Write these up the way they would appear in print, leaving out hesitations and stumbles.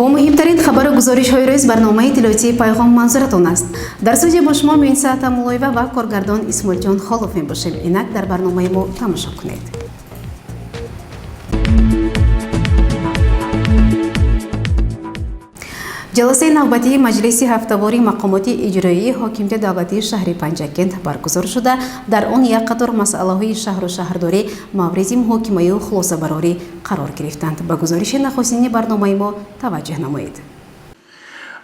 با مهمترین خبر و گزارش‌های روز برنامه تلویزیونی پیغام منظورتون است. در سوژه با شما این ساعت ملایوه و کارگردان اسماعیل جان خالف می‌باشیم. اینک در برنامه ما تماشا کنید. جلسه نوبتی مجلس هفته‌واری مقامات اجرایی حاکمیت دولتی شهر پنجکند برگزار شده. در آن یک قطار مسائل شهر و شهرداری مورد محاکمه و خلاصه‌براری قرار گرفتند. به گزارش نخستین برنامه ما توجه نمایید.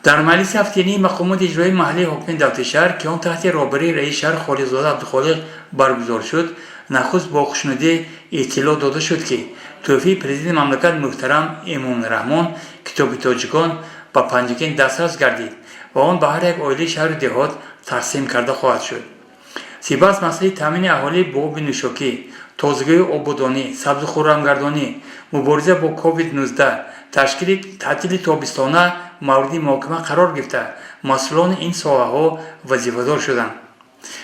در مجلس هفتگی مقامات اجرایی محلی حاکمیت دولت شهر که آن تحت رهبری رئیس شهر خالق‌زاده عبدالخالق برگزار شد، نخست با خوشنودی اطلاع داده شد که توفیع پرزیدنت مملکت محترم امام رحمان کتاب تاجیکان با پنجکند دسترس گردید و آن به هر یک عائله شهر و دهات تقسیم کرده خواهد شد. سپس مسئله تامین اهالی با آب نوشاکی، تازگی آبادانی، سبزخورمگردانی، مبارزه با کووید 19، تشکیل تعطیل تابستانه مورد محاکمه قرار گرفته مسئولان این ساحه‌ها وظیفه‌دار شدند.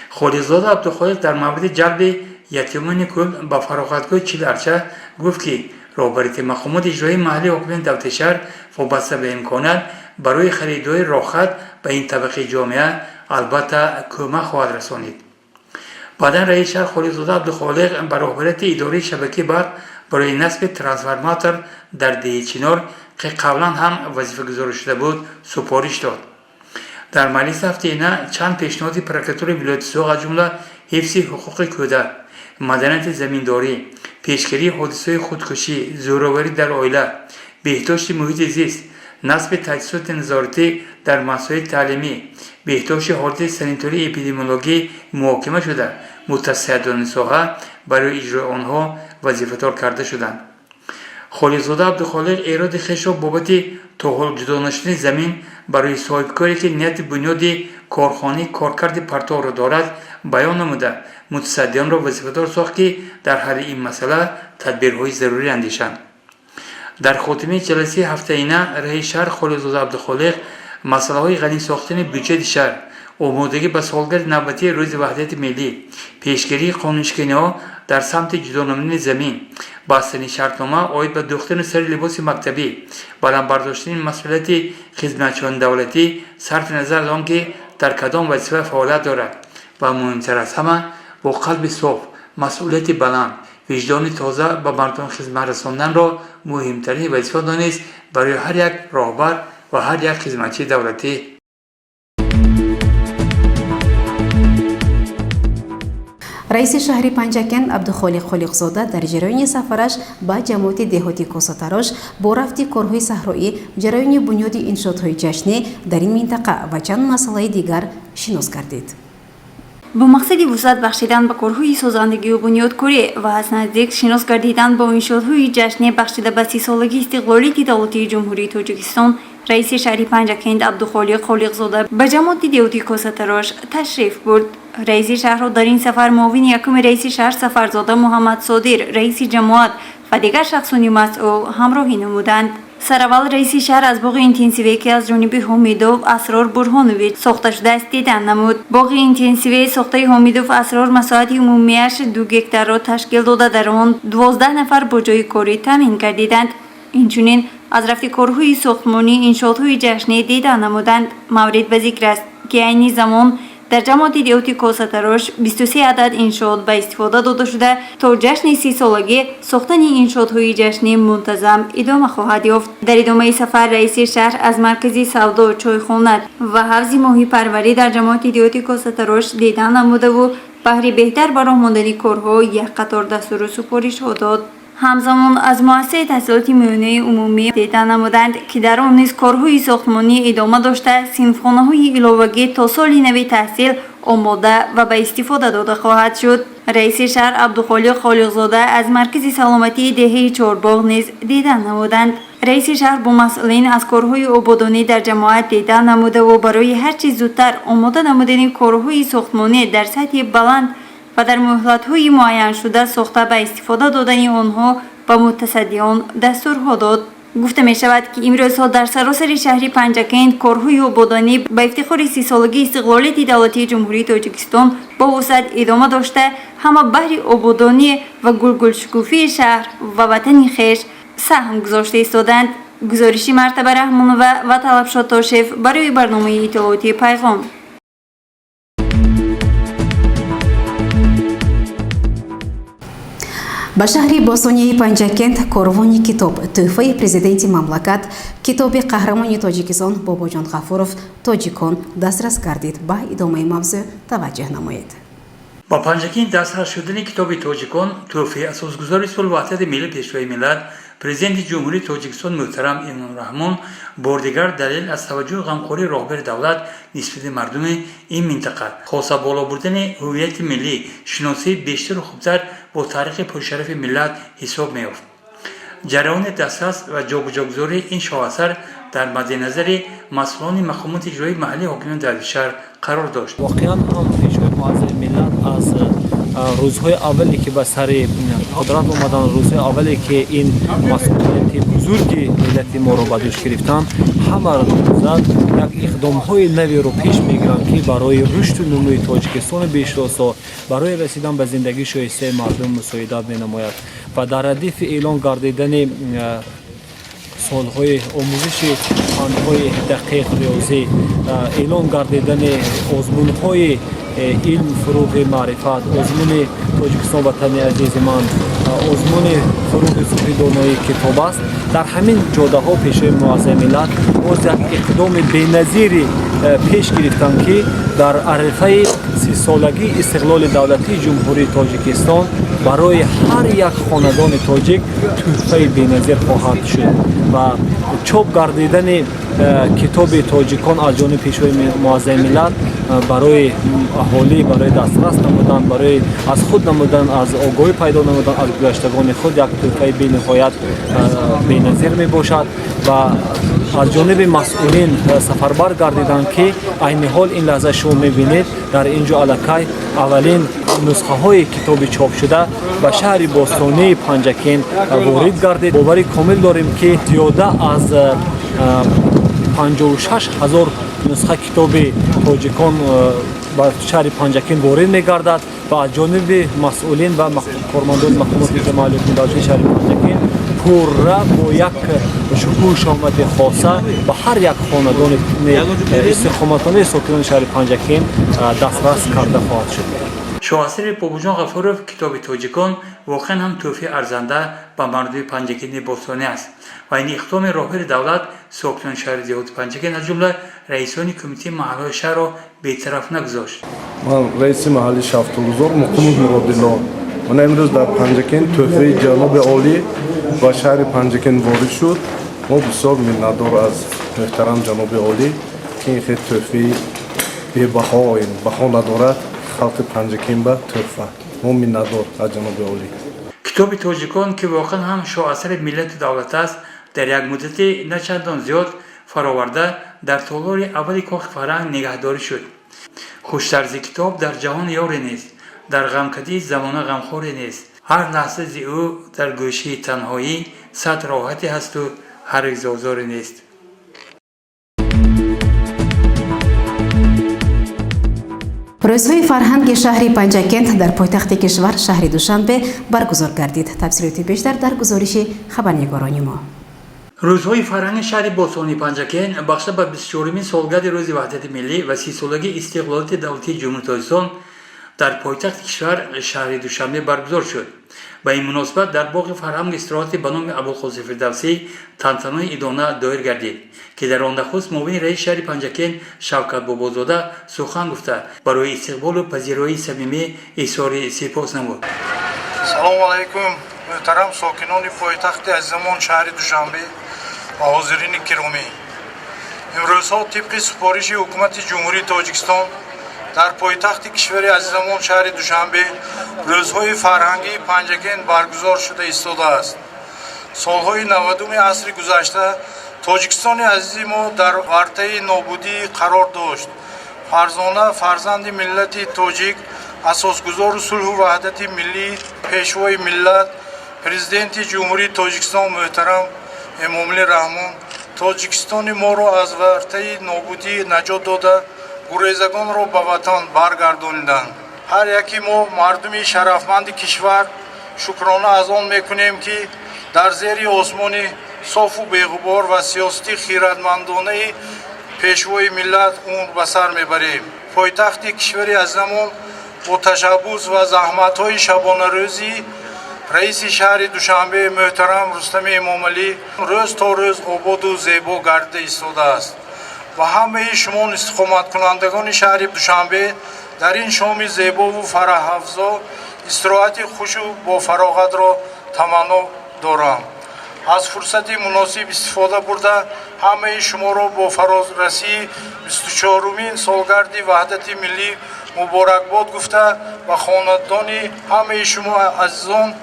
خالق‌زاده عبدالخالق در مورد جلب یتیمان کل به فراغتگاه 40 ارچه گفت که رهبری مقامات اجرایی محلی حاکمیت دولت شهر وابسته به امکانات برای خریدهای راحت به این طبقه جامعه البته کمک خواهد رسانید. بعدا رئیس شهر خالق‌زاده عبدالخالق به رهبری اداره شبکه برق برای نصب ترانسفورماتور در ده چنار که قبلا هم وظیفه گذاری شده بود سپارش داد. در مجلس هفته اینا چند پیشنهاد پرکتور ولایت سوق از جمله حفظ حقوق کودک، مدنیت زمینداری، پیشگیری حادثه خودکشی، زورآوری در عائله، بهداشت محیط زیست، نصب تجهیزات نظارتی در مسائل تعلیمی، بهداشت حالت سانیتاری اپیدمیولوژی محاکمه شده متساعدان ساحه برای اجرای آنها وظیفه‌دار کرده شدند. خالق‌زاده عبدالخالق ایراد خویش را بابت تا حال جدا نشدن زمین برای صاحبکاری که نیت بنیادی کارخانه کارکرد پرتو را دارد بیان نموده متصدیان را وظیفه‌دار ساخت که در حل این مسئله تدبیرهای ضروری اندیشند. در خاتمه جلسه هفته اینه رئیس شهر خالق‌زاده عبدالخالق مسئله‌های غنی ساختن بودجه شهر، آمادگی به سالگرد نوبتی روز وحدت ملی، پیشگیری قانونشکنی‌ها در سمت جدا نمودن زمین، بستن شرطنامه عاید به دوختن سر لباس مکتبی، بلند برداشتن مسئولیت خدمتچیان دولتی صرف نظر از آنکه در کدام وظیفه فعالیت دارد و مهمتر از همه با قلب صاف، مسئولیت بلند، وجدان تازه به مردم خدمت رساندن را مهمترین وظیفه دانست برای هر یک راهبر و هر یک خدمتچی دولتی. رئیس شهر پنجکند عبدالخالق خالق‌زاده در جریان سفرش به جماعت دهاتی کوساتراش با رفت کارهای صحرایی، جریان بنیاد انشاءات‌های جشنی در این منطقه و چند مسئله دیگر شناس گردید. با مقصد وسعت بخشیدن به کارهای سازندگی و بنیادکاری و از نزدیک شناس گردیدن با انشاءات‌های جشنی بخشیده به 30 سالگی استقلالیت دولتی جمهوری تاجیکستان، رئیس شهر پنجکند عبدالخالق خالق‌زاده به جماعت دهاتی کوساتراش تشریف برد. رئیس شهر را در این سفر معاون یکم رئیس شهر سفرزاده محمد صادر، رئیس جماعت و دیگر شخصان مسئول همراهی نمودند. سراول رئیس شهر از باغ اینتنسیوی که از جانب حمیدوف اسرار برهانویچ ساخته شده است دیدن نمود. باغ اینتنسیوی ساخته حمیدوف اسرار مساحت عمومیش 2 هکتار را تشکیل داده در آن 12 نفر با جای کاری تامین گردیدند. اینچنین از رفت کارهای ساختمانی انشاءات‌های جشنی دیدن نمودند. مورد به ذکر است که عین زمان در جماعت دهاتی کوساتراش 23 عدد انشاءات به استفاده داده شده تا جشن 30 سالگی ساختن انشاءات‌های جشنی منتظم ادامه خواهد یافت. در ادامه سفر رئیس شهر از مرکز سودا، چایخانه و حوض ماهی پروری در جماعت دهاتی کوساتراش دیدن نموده و بهره بهتر برای ماندن کارها یک قطار دستور و سفارش‌ها داد. همزمان از مؤسسه تحصیلات میانه عمومی دیدن نمودند که در آن نیز کارهای ساختمانی ادامه داشته صنفخانه‌های علاوگی تا سال نو تحصیل آماده و به استفاده داده خواهد شد. رئیس شهر عبدالخالق خالق‌زاده از مرکز سلامتی دهه چهارباغ نیز دیدن نمودند. رئیس شهر با مسئولین از کارهای آبادانی در جماعت دیدن نموده و برای هر چیز زودتر آماده نمودن کارهای ساختمانی در سطح بلند و در مهلت‌های معین شده ساخته به استفاده دادن آنها به متصدیان دستورها داد. گفته می شود که امروزها در سراسر شهر پنجکند کارهای آبادانی به افتخار 30 سالگی استقلالیت دولتی جمهوری تاجیکستان با وسعت ادامه داشته همه بهر آبادانی و گلگل شکوفی شهر و وطن خویش سهم گذاشته ایستادند. گزارشی مرتبه رحمانوه و طلبشاد تاشف برای برنامه اطلاعاتی پیغام. ба шаҳри босонияи панҷакент корвони китоб тӯҳфаи президенти мамлакат китоби қаҳрамони тоҷикистон бобоҷон ғафуров тоҷикон дастрас гардид. ба идомаи мавзӯъ таваҷҷӯҳ намоед. با پنجکین دسترس شدن کتاب تاجیکان توفی اساسگذار صلح و وحدت ملی پیشروی ملت پرزیدنت جمهوری تاجیکستان محترم امام رحمان بار دیگر دلیل از توجه غمخوری راهبر دولت نسبت مردم این منطقه خاصه بالا بردن هویت ملی شناسی بیشتر و خوبتر با تاریخ پرشرف ملت حساب می‌یافت. جریان دسترس و جابجاگذاری این شاهسر در مد نظر مسئولان مقامات اجرایی محلی حاکمیان در شهر قرار داشت. واقعا هم پیشروی معظم ملت از روزهای اولی که به سر قدرت اومدن، روزهای اولی که این مسئولیت بزرگی ملت ما رو به دوش گرفتن، همه را زد یک اقدام‌های نوی رو پیش میگیرن که برای رشد و نموی تاجیکستان بیشتر برای رسیدن به زندگی شایسته مردم مساعدت می‌نماید و در ردیف اعلان گردیدن سالهای آموزش فن‌های دقیق ریاضی، اعلان گردیدن آزمون‌های علم فروغ معرفت، آزمون تاجیکستان وطن عزیز من، آزمون فروغ صحیح دانایی کتاب است. در همین جاده ها پیشروی معظم ملت باز یک اقدام بی‌نظیری پیش گرفتند که در عرفه 30 سالگی استقلال دولتی جمهوری تاجیکستان برای هر یک خاندان تاجیک تحفه بی‌نظیر خواهد شد و چاپ گردیدن کتاب تاجیکان از جانب پیشروی معظم ملت برای اهالی، برای دسترس نمودن، برای از خود نمودن، از آگاهی پیدا نمودن از گذشتگان خود یک تحفه بی‌نهایت بی‌نظیر می باشد و از جانب مسئولین سفربر گردیدند که عین حال این لحظه شما می‌بینید در اینجا علاقه اولین نسخه های کتاب چاپ شده و شهر باستانی پنجکین وارد گردید. باوری کامل داریم که زیاده از 56,000 نسخه کتاب تاجیکان با شهر پنجکین وارد می‌گردد و از جانب مسئولین و کارمندان مقامات محلی دولتی شهر پنجکین پورا با یک شکوه شامت خاصه به هر یک خاندان استقامتانه ساکنان شهر پنجکین دسترس کرده خواهد شد. شاهسر بابوجان غفورов کتاب تاجیکان واقعا هم تحفه ارزنده به مردم پنجکین باستانی است و این اقدام راهبر دولت ساکنان شهر دیهات پنجکین از جمله رئیسان کمیته محلی شهر را بی‌طرف نگذاشت. من رئیس محلی شفتالوزار محمد مرادیلا من امروز در پنجکین تحفه جناب عالی و شهر پنجکین وارد شد. ما بسیار منتظر از محترم جناب عالی که این خیلی تحفه بها ندارد خلق پنجکین به تحفه. ما منتظر از جناب عالی. کتاب تاجیکان که واقعا هم شاهسر ملت دولت است در یک مدت نه چندان زیاد فراورده در تالار اولی کاخ فرهنگ نگهداری شد. خوش‌طرز کتاب در جهان یاری نیست، در غمکدی زمان غمخوری نیست. هر لحظه او در گوشه تنهایی صد راحتی هست و هرگز آزاری نیست. روزهای فرهنگ شهری پنجکент در پایتخت کشور شهر دوشنبه برگزار گردید. تفصیلات بیشتر در گزارش خبرنگاران ما. روزهای فرهنگ شهر باستانی پنجکین بخش به 24مین سالگرد روز وحدت ملی و 30 سالگی استقلال دولتی جمهوری تاجیکستان در پایتخت کشور شهر دوشنبه برگزار شد. با این مناسبت در باغ فرهنگ استراحت به نام ابوالقاسم فردوسی تنتنای ادانه دایر گردید که در آن نخست معاون رئیس شهر پنجکین شوکت بابازاده سخن گفته برای استقبال و پذیرایی صمیمی اظهار سپاس نمود. سلام علیکم محترم ساکنان پایتخت عزیزمان شهر دوشنبه و حاضرین گرامی. امروزها طبق سفارش حکومت جمهوری تاجیکستان در پایتخت کشور عزیزمان شهر دوشنبه روزهای فرهنگی پنجکین برگزار شده ایستاده است. سالهای 90 عصر گذشته تاجیکستان عزیز ما در ورطه نابودی قرار داشت. فرزند ملت تاجیک اساسگذار صلح و وحدت ملی پیشوای ملت پرزیدنت جمهوری تاجیکستان محترم امام رحمان تاجیکستان ما را از ورطه نابودی نجات داده گریزگان را به وطن برگردانیدند. هر یکی ما مردم شرفمند کشور شکرانه از آن میکنیم که در زیر آسمان صاف و بی‌غبار و سیاستی خیرتمندانه پیشوای ملت اون به سر میبریم. پایتخت کشور از زمان با تشبث و زحمت‌های شبانه روزی رئیس شهر دوشنبه محترم رستم امامعلی روز تا روز آباد و زیبا گردیده ایستاده است و همه شما استقامت کنندگان شهر دوشنبه در این شام زیبا و فرح‌افزا استراحت خوش و با فراغت را تمنا دارم. از فرصت مناسب استفاده برده همه شما را با فرارسی 24مین سالگرد وحدت ملی مبارکباد گفته و خاندان همه شما عزیزان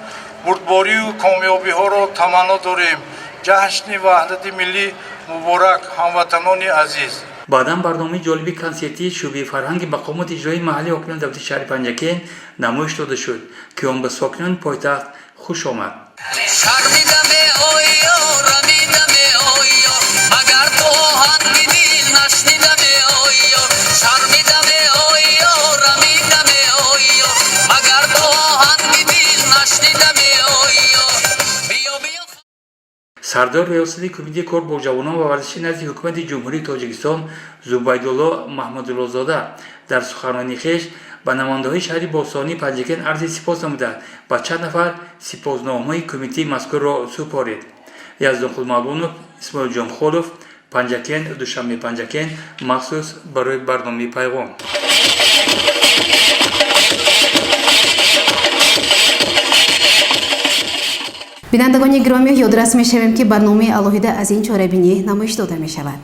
بردباری و کامیابی ها را تمنا داریم. جشن وحدت ملی مبارک هموطنان عزیز. بعداً برنامه جالبی کنسرتی شعبه فرهنگ مقامات اجرایی محلی حاکمیان دولت شهر پنجکین نمایش داده شد که آن به ساکنان پایتخت خوش آمد. سردار ریاستی کمیته کار با جوانان و ورزش نزد حکومت جمهوری تاجیکستان زبیدالله محمدالله‌زاده در سخنرانی خویش به نماینده‌های شهر باستانی پنجکین عرض سپاس نموده و چند نفر سپاسنامه کمیته مذکور را سپارید. یزدان خودمعلوم اسماعیل جان خولوف پنجکین دوشنبه پنجکین مخصوص برای برنامه پیغام. بینندگان گرامی یادرس می‌شویم که برنامه الهیده از این چاره‌بینی نمایش داده می‌شود.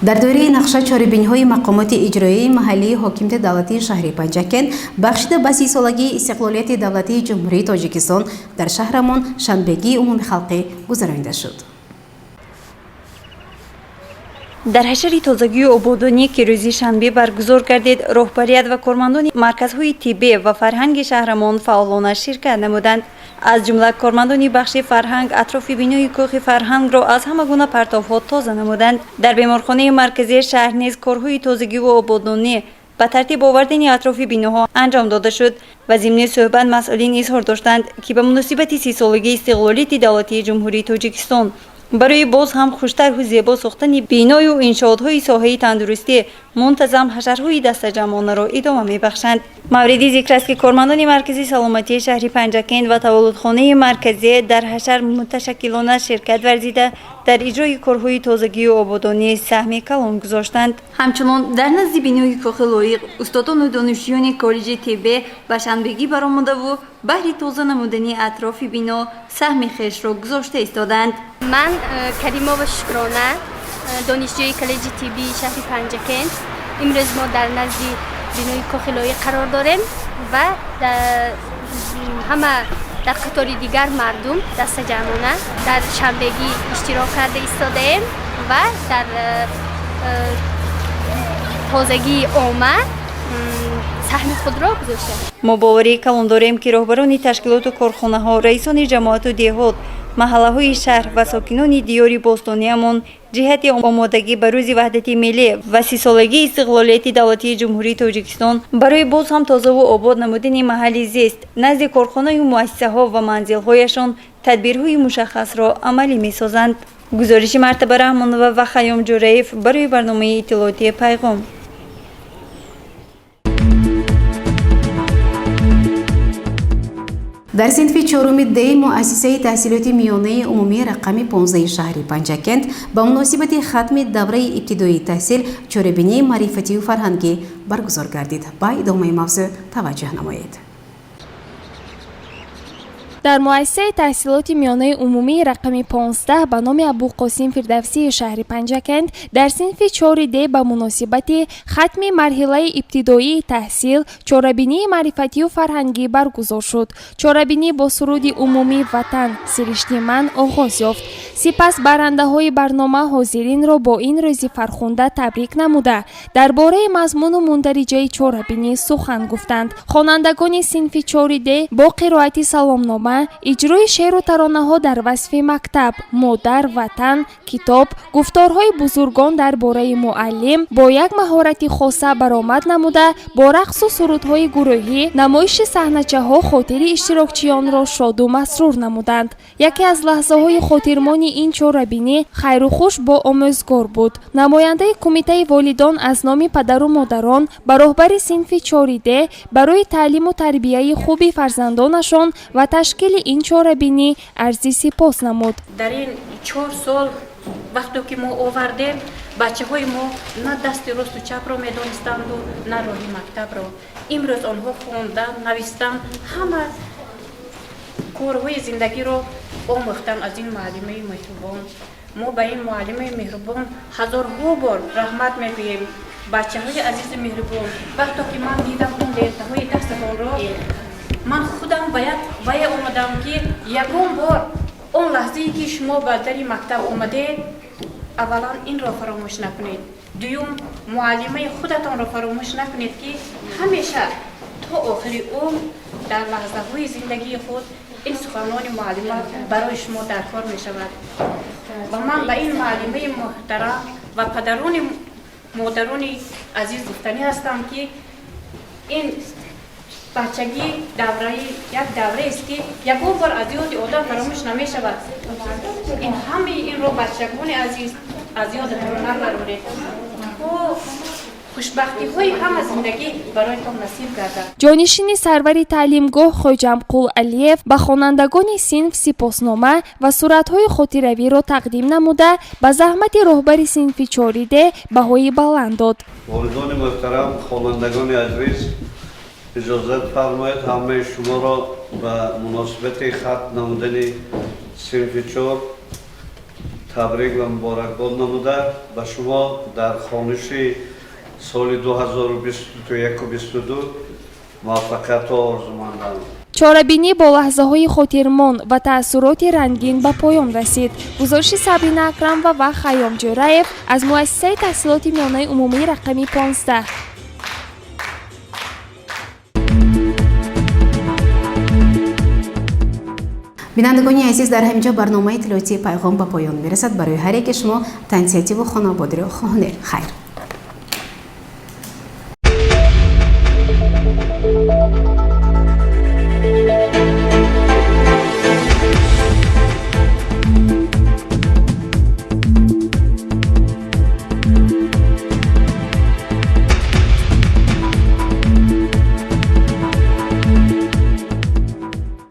در دوره نقشه چاره‌بینی‌های مقامات اجرایی محلی حاکمیت دولتی شهر پنجکین بخشیده به 30 سالگی استقلالیت دولتی جمهوری تاجیکستان در شهرمان شنبگی عمومی خلقی گذرانیده شد. در حشر تازگی و آبادانی که روز شنبه برگزار گردید، رهبریت و کارمندان مرکزهای طبی و فرهنگ شهرمان فعالانه شرکت نمودند. از جمله کارمندان بخش فرهنگ اطراف بینای کاخ فرهنگ را از همه گونه پرتاب‌ها تازه نمودند. در بیمارخانه مرکزی شهر نیز کارهای تازگی و آبادانی به ترتیب آوردن اطراف بیناها انجام داده شد و ضمن صحبت مسئولین اظهار داشتند که به مناسبت 30 سالگی استقلالیت دولتی جمهوری تاجیکستان برای باز هم خوشتر و زیبا ساختن بینای و انشاءات‌های ساحه تندرستی منتظم حشرهای دست جمعانه را ادامه می‌بخشند. موردی ذکر است که کارمندان مرکزی سلامتی شهر پنجکین و تولدخانه مرکزی در حشر متشکلانه شرکت ورزیده در اجرای کارهای تازگی و آبادانی سهم کلان گذاشتند. همچنان در نزد بینای کاخ لایق استادان و دانشجویان کالج طب به شنبگی برآمده و بهر تازه نمودن اطراف بینا سهم خویش را گذاشته ایستادند. من کریما و شکرانه دانشجوی کالج طبی شهر پنجکین امروز ما در نزد بینای کاخ لایق قرار داریم و همه در قطار دیگر مردم دست جمعانه در شنبگی اشتراک کرده ایستادیم و در تازگی آمد سهم خود را گذاشتیم. ما باوری کلان داریم که رهبران تشکیلات و کارخانه‌ها، رئیسان جماعت و دهات، محله‌های شهر و ساکنان دیار باستانیمان جهت آمادگی به روز وحدت ملی و 30 سالگی استقلالیت دولتی جمهوری تاجیکستان برای باز هم تازه و آباد نمودن محل زیست نزد کارخانه و مؤسسه‌ها و منزل‌هایشان تدبیرهای مشخص را عملی می‌سازند. گزارش مرتبه رحمانова و خیام جوریف برای برنامه اطلاعاتی پیغام. در صنف چهارم دی مؤسسه تحصیلات میانه عمومی رقم 15 شهر پنجکین با مناسبت ختم دوره ابتدایی تحصیل چاره‌بینی معرفتی و فرهنگی برگزار گردید. با ادامه موضوع توجه نمایید. در مؤسسه تحصیلات میانه عمومی رقم 15 به نام ابوالقاسم فردوسی شهر پنجکین در صنف 4 دی به مناسبت ختم مرحله ابتدایی تحصیل چاره‌بینی معرفتی و فرهنگی برگزار شد. چاره‌بینی با سرود عمومی وطن سرشت من آغاز یافت. سپس برنده های برنامه حاضرین را با این روز فرخنده تبریک نموده درباره مضمون و مندرجه چاره‌بینی سخن گفتند. خوانندگان صنف 4 دی با قرائت سلامنامه поснoma иҷрои шеъру таронаҳо дар васфи мактаб, модар, ватан, китоб, гуфторҳои бузургон дар бораи муаллим бо як маҳорати хоса баромад намуда бо рақсу сурудҳои гурӯҳӣ намоиши саҳначаҳо хотири иштирокчиёнро шоду масрур намуданд. Яке аз лаҳзаҳои хотирмони ин чорабинӣ хайрухуш бо омӯзгор буд. намояндаи кумитаи волидон аз номи падару модарон ба роҳбари синфи 4D барои таълиму тарбияи хуби фарзандонашон ва ташкили ин чорабинӣ арзи сипос намуд. дар ин 4 сол вақте ки мо овардем бачаҳои мо на дасти росту чапро медонистанду на роҳи мактабро. имрӯз онҳо хондан, навистан, ҳама корҳои зиндагиро омӯхтан аз ин муаллимаи меҳрубон. мо ба ин муаллимаи меҳрубон ҳазорҳо бор раҳмат мегӯем. бачаҳои азизи меҳрубон, вақте ки ман дидам он лентаҳои дастатонро, ман худам бая омадам ки ягон бор он лаҳзае ки шумо ба дари мактаб омадед, аввалан инро фаромӯш накунед. дуюм, муаллимаи худатонро фаромӯш накунед ки ҳамеша то охири умр дар лаҳзаҳои зиндагии худ ин суханони муаллима барои шумо дар кор мешавад. ва ман ба ин муаллимаи муҳтарам ва падарони модарони азиз гуфтанӣ ҳастам ки ин бачагӣ як давраест ки ягон бор аз ёди одам фаромӯш намешавад. ин ҳамаи инро бачагони азиз аз ёдатон набароред. хушбахтиҳои ҳама зиндагӣ бароятон насиб гардад. ҷонишини сарвари таълимгоҳ хоҷамқул алиев ба хонандагони синф сипоснома ва суратҳои хотиравиро тақдим намуда ба заҳмати роҳбари синфи 4D баҳои баланд дод. волидони муҳтарам, хонандагони азиз, иҷозат фармоед ҳамаи шуморо ба муносибати хат намудани синфи 4 табрик ва муборакбод намуда ба шумо дар хониши соли 2021-22 муваффақиятҳо орзумандам. чорабинӣ бо лаҳзаҳои хотирмон ва таассуроти рангин ба поён расид. гузориши Сабрина Акрамова ва Хаём Ҷӯраев аз муассисаи таҳсилоти миёнаи умумии рақами 15. бинандагони азиз, дар ҳаминҷо барномаи иттилоотии пайғом ба поён мерасад. барои ҳар яке шумо тансиятиву хонободиро хоҳонем хайр.